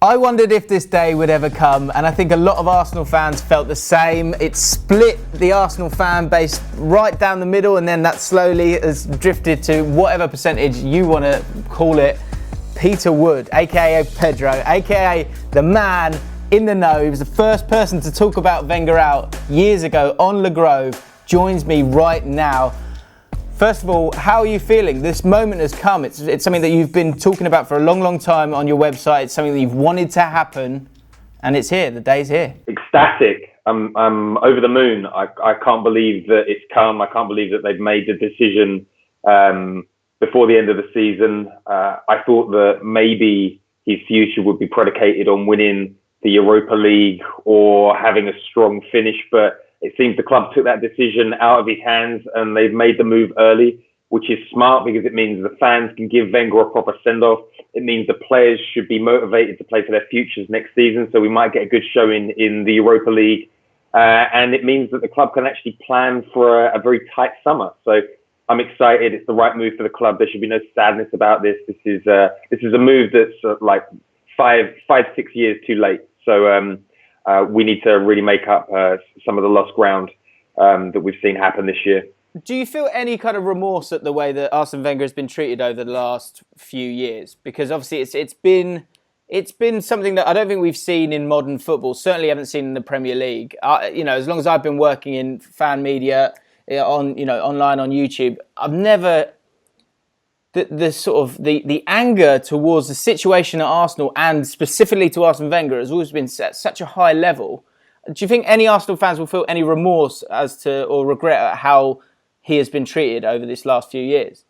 I wondered if this day would ever come, and I think a lot of Arsenal fans felt the same. It split the Arsenal fan base right down the middle, and then that slowly has drifted to whatever percentage you want to call it. Peter Wood, aka Pedro, aka the man in the know. He was the first person to talk about Wenger out years ago on Le Grove, joins me right now. First of all, how are you feeling? This moment has come. It's something that you've been talking about for a long, long time on your website. It's something that you've wanted to happen, and it's here. The day's here. Ecstatic. I'm over the moon. I can't believe that it's come. I can't believe that they've made the decision before the end of the season. I thought that maybe his future would be predicated on winning the Europa League or having a strong finish, but it seems the club took that decision out of his hands and they've made the move early, which is smart because it means the fans can give Wenger a proper send-off. It means the players should be motivated to play for their futures next season, so we might get a good showing in the Europa League. And it means that the club can actually plan for a very tight summer. So I'm excited. It's the right move for the club. There should be no sadness about this. This is a move that's like 5-6 years too late. So we need to really make up some of the lost ground that we've seen happen this year. Do you feel any kind of remorse at the way that Arsene Wenger has been treated over the last few years? Because obviously it's been something that I don't think we've seen in modern football. Certainly haven't seen in the Premier League. As long as I've been working in fan media, online on YouTube, I've never the anger towards the situation at Arsenal and specifically to Arsene Wenger has always been at such a high level. Do you think any Arsenal fans will feel any remorse as to or regret at how he has been treated over this last few years?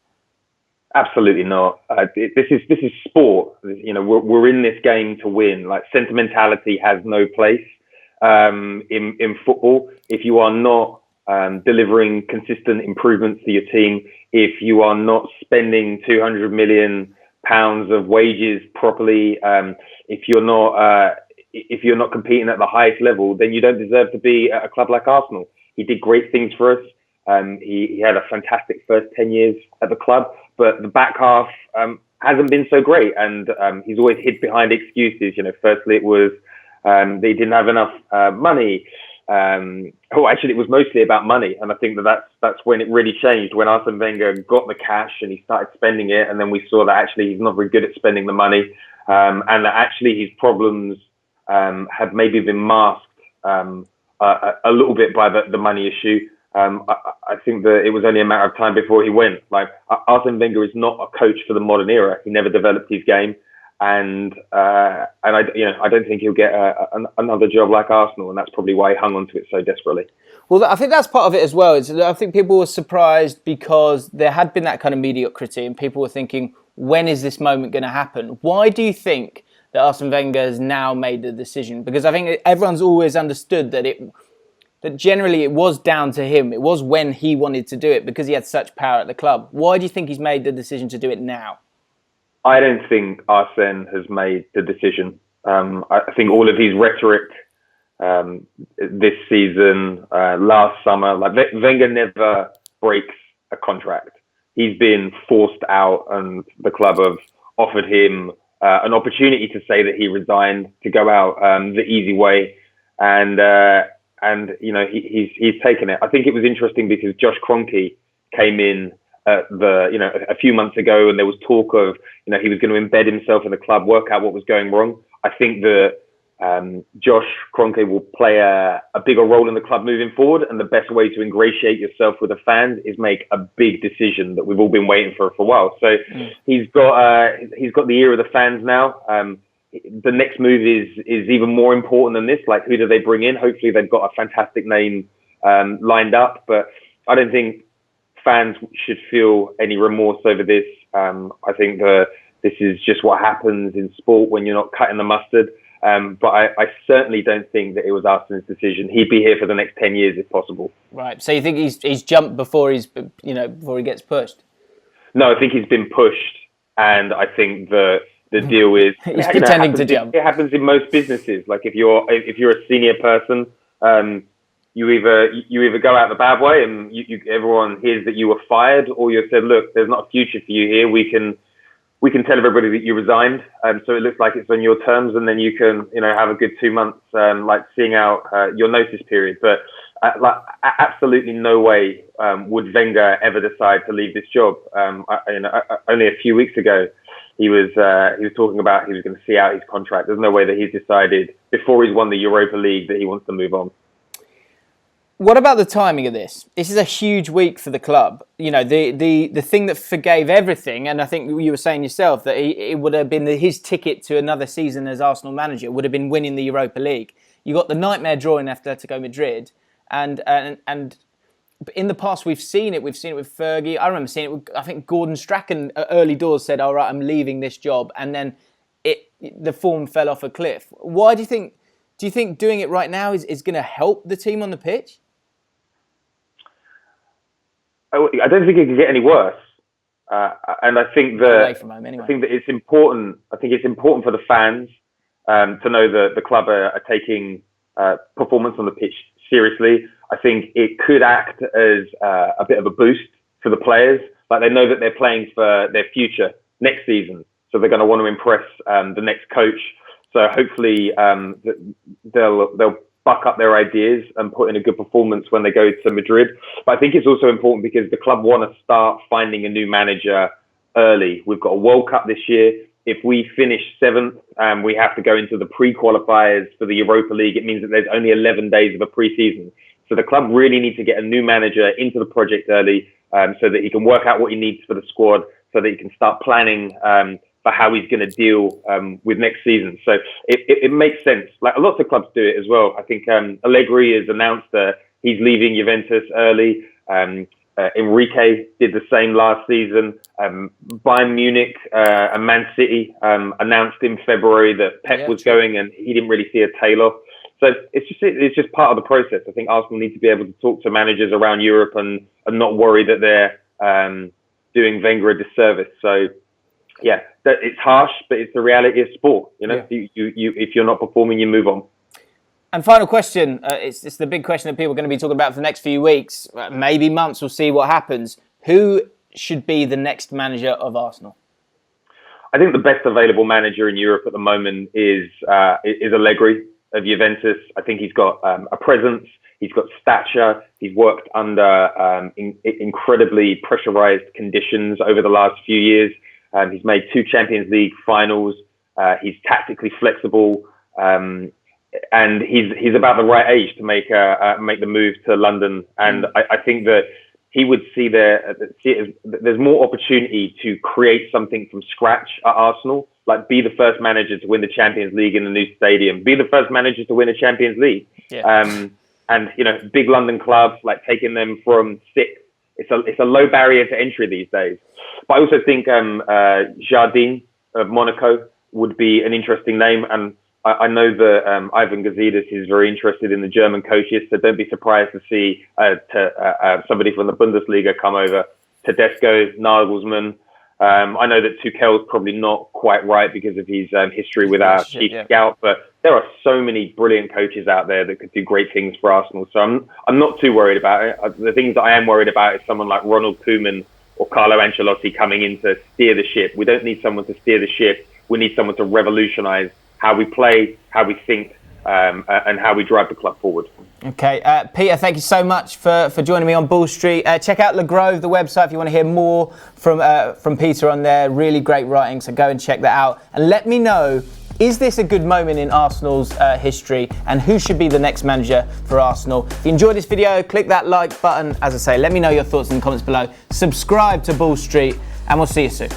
Absolutely not. This is sport. We're in this game to win. Like, sentimentality has no place in football. If you are not delivering consistent improvements to your team, if you are not spending £200 million of wages properly, if you're not competing at the highest level, then you don't deserve to be at a club like Arsenal. He did great things for us. He had a fantastic first 10 years at the club, but the back half hasn't been so great, and he's always hid behind excuses. Firstly it was that he didn't have enough money. Actually, it was mostly about money, and I think that's when it really changed, when Arsene Wenger got the cash and he started spending it, and then we saw that actually he's not very good at spending the money, and that actually his problems had maybe been masked a little bit by the money issue. I think that it was only a matter of time before he went. Like, Arsene Wenger is not a coach for the modern era. He never developed his game. And I don't think he'll get another job like Arsenal, and that's probably why he hung on to it so desperately. Well, I think that's part of it as well. I think people were surprised because there had been that kind of mediocrity, and people were thinking, when is this moment going to happen? Why do you think that Arsene Wenger has now made the decision? Because I think everyone's always understood that generally it was down to him. It was when he wanted to do it because he had such power at the club. Why do you think he's made the decision to do it now? I don't think Arsene has made the decision. I think all of his rhetoric this season, last summer, like, Wenger never breaks a contract. He's been forced out, and the club have offered him an opportunity to say that he resigned, to go out the easy way, and he's taken it. I think it was interesting because Josh Kroenke came in a few months ago, and there was talk of, he was going to embed himself in the club, work out what was going wrong. I think that Josh Kroenke will play a bigger role in the club moving forward, and the best way to ingratiate yourself with the fans is make a big decision that we've all been waiting for a while. So he's got the ear of the fans now. The next move is even more important than this. Like, who do they bring in? Hopefully they've got a fantastic name lined up, but I don't think fans should feel any remorse over this. I think this is just what happens in sport when you're not cutting the mustard. But I certainly don't think that it was Arsene's decision. He'd be here for the next 10 years if possible. Right. So you think he's jumped before before he gets pushed? No, I think he's been pushed, and I think the deal is he's pretending to jump. It happens in most businesses. Like, if you're a senior person, you either go out the bad way and everyone hears that you were fired, or you said, look, there's not a future for you here. We can we can tell everybody that you resigned, so it looks like it's on your terms, and then you can, have a good 2 months, like seeing out your notice period. But absolutely no way would Wenger ever decide to leave this job. Only a few weeks ago, he was talking about he was going to see out his contract. There's no way that he's decided before he's won the Europa League that he wants to move on. What about the timing of this? This is a huge week for the club. The thing that forgave everything, and I think you were saying yourself that it would have been his ticket to another season as Arsenal manager would have been winning the Europa League. You got the nightmare draw in Atletico Madrid, and in the past we've seen it. We've seen it with Fergie. I remember seeing it with, I think, Gordon Strachan early doors said, "All right, I'm leaving this job," and then the form fell off a cliff. Why do you think? Do you think doing it right now is going to help the team on the pitch? I don't think it can get any worse, and I think that Away from home, anyway. I think that it's important. I think it's important for the fans to know that the club are taking performance on the pitch seriously. I think it could act as a bit of a boost for the players. Like, they know that they're playing for their future next season, so they're going to want to impress the next coach. So hopefully they'll buck up their ideas and put in a good performance when they go to Madrid. But I think it's also important because the club want to start finding a new manager early. We've got a World Cup this year. If we finish 7th and we have to go into the pre-qualifiers for the Europa League, it means that there's only 11 days of a pre-season. So the club really needs to get a new manager into the project early, so that he can work out what he needs for the squad, so that he can start planning for how he's going to deal with next season. So it makes sense. Like, lots of clubs do it as well. I think Allegri has announced that he's leaving Juventus early. Enrique did the same last season. Bayern Munich and Man City announced in February that Pep was going, and he didn't really see a tail off. So it's just part of the process. I think Arsenal need to be able to talk to managers around Europe and not worry that they're doing Wenger a disservice. So yeah, it's harsh, but it's the reality of sport. If you're not performing, you move on. And final question, it's the big question that people are going to be talking about for the next few weeks, maybe months. We'll see what happens. Who should be the next manager of Arsenal? I think the best available manager in Europe at the moment is Allegri of Juventus. I think he's got a presence. He's got stature. He's worked under incredibly pressurized conditions over the last few years. He's made 2 Champions League finals. He's tactically flexible. And he's about the right age to make the move to London. And I think that he would see there's more opportunity to create something from scratch at Arsenal, like be the first manager to win the Champions League in the new stadium, be the first manager to win a Champions League. Yeah. And big London clubs, like taking them from 6th. It's a low barrier to entry these days. But I also think Jardim of Monaco would be an interesting name. And I know that Ivan Gazidis is very interested in the German coaches, so don't be surprised to see somebody from the Bundesliga come over. Tedesco, Nagelsmann. I know that Tuchel's probably not quite right because of his history with our chief scout, but there are so many brilliant coaches out there that could do great things for Arsenal. So I'm not too worried about it. The things that I am worried about is someone like Ronald Koeman or Carlo Ancelotti coming in to steer the ship. We don't need someone to steer the ship. We need someone to revolutionise how we play, how we think, and how we drive the club forward. Okay, Peter, thank you so much for joining me on Bull Street. Check out Le Grove, the website, if you want to hear more from Peter on there. Really great writing, so go and check that out. And let me know, is this a good moment in Arsenal's history, and who should be the next manager for Arsenal? If you enjoyed this video, click that like button. As I say, let me know your thoughts in the comments below. Subscribe to Bull Street, and we'll see you soon.